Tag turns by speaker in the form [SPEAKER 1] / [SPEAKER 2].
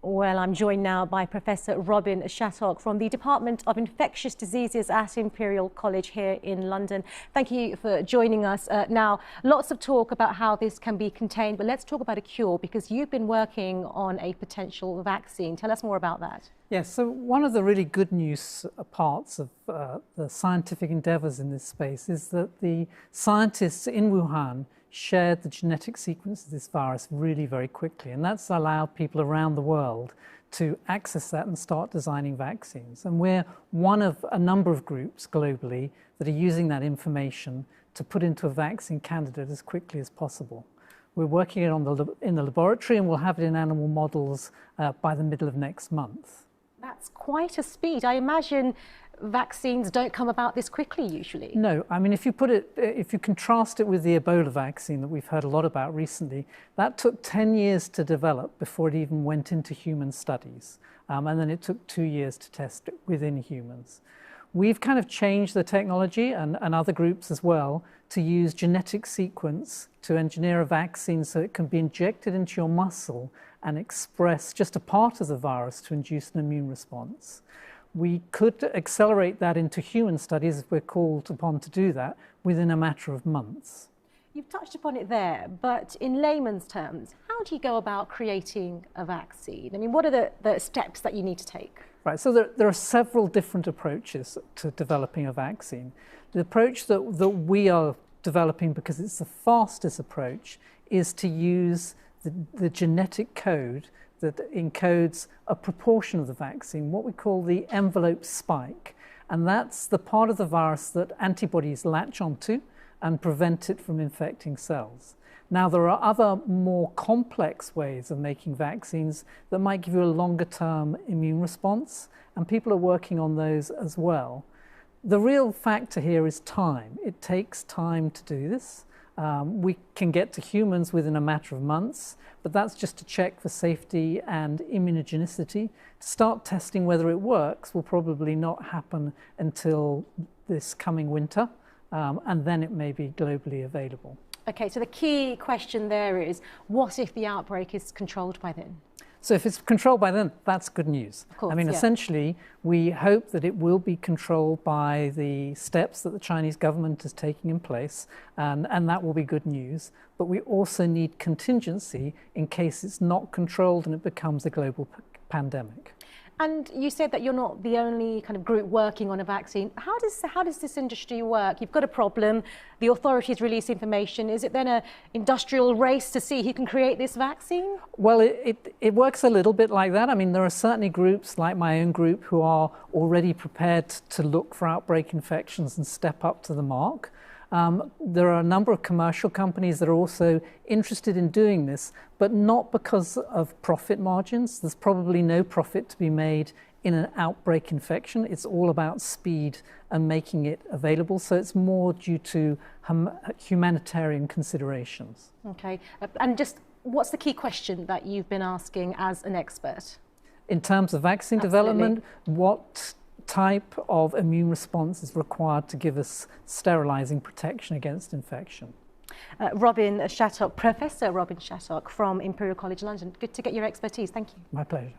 [SPEAKER 1] Well, I'm joined now by Professor Robbin Shattock from the Department of Infectious Diseases at Imperial College here in London. Thank you for joining us. Now, lots of talk about how this can be contained, but let's talk about a cure, because you've been working on a potential vaccine. Tell us more about that.
[SPEAKER 2] Yes, so one of the really good news parts of the scientific endeavours in this space is that the scientists in Wuhan shared the genetic sequence of this virus really very quickly, and that's allowed people around the world to access that and start designing vaccines. And we're one of a number of groups globally that are using that information to put into a vaccine candidate as quickly as possible. We're working it in the laboratory, and we'll have it in animal models by the middle of next month.
[SPEAKER 1] That's quite a speed. I imagine vaccines don't come about this quickly usually.
[SPEAKER 2] No, I mean, if you contrast it with the Ebola vaccine that we've heard a lot about recently, that took 10 years to develop before it even went into human studies. And then it took 2 years to test it within humans. We've kind of changed the technology, and other groups as well, to use genetic sequence to engineer a vaccine so it can be injected into your muscle and express just a part of the virus to induce an immune response. We could accelerate that into human studies if we're called upon to do that within a matter of months.
[SPEAKER 1] You've touched upon it there, but in layman's terms, how do you go about creating a vaccine? I mean, what are the steps that you need to take?
[SPEAKER 2] Right, so there are several different approaches to developing a vaccine. The approach that we are developing, because it's the fastest approach, is to use the genetic code that encodes a proportion of the vaccine, what we call the envelope spike. And that's the part of the virus that antibodies latch onto and prevent it from infecting cells. Now, there are other more complex ways of making vaccines that might give you a longer-term immune response, and people are working on those as well. The real factor here is time. It takes time to do this. We can get to humans within a matter of months, but that's just to check for safety and immunogenicity. To start testing whether it works will probably not happen until this coming winter, and then it may be globally available.
[SPEAKER 1] Okay, so the key question there is, what if the outbreak is controlled by then?
[SPEAKER 2] So if it's controlled by then, that's good news.
[SPEAKER 1] Of course,
[SPEAKER 2] I mean, essentially, we hope that it will be controlled by the steps that the Chinese government is taking in place, and that will be good news. But we also need contingency in case it's not controlled and it becomes a global pandemic.
[SPEAKER 1] And you said that you're not the only kind of group working on a vaccine. How does this industry work? You've got a problem, the authorities release information. Is it then an industrial race to see who can create this vaccine?
[SPEAKER 2] Well, it works a little bit like that. I mean, there are certainly groups like my own group who are already prepared to look for outbreak infections and step up to the mark. There are a number of commercial companies that are also interested in doing this, but not because of profit margins. There's probably no profit to be made in an outbreak infection. It's all about speed and making it available. So it's more due to humanitarian considerations.
[SPEAKER 1] Okay. And just what's the key question that you've been asking as an expert?
[SPEAKER 2] In terms of vaccine development, what type of immune response is required to give us sterilizing protection against infection?
[SPEAKER 1] Robbin Shattock, Professor Robbin Shattock from Imperial College London. Good to get your expertise. Thank you.
[SPEAKER 2] My pleasure.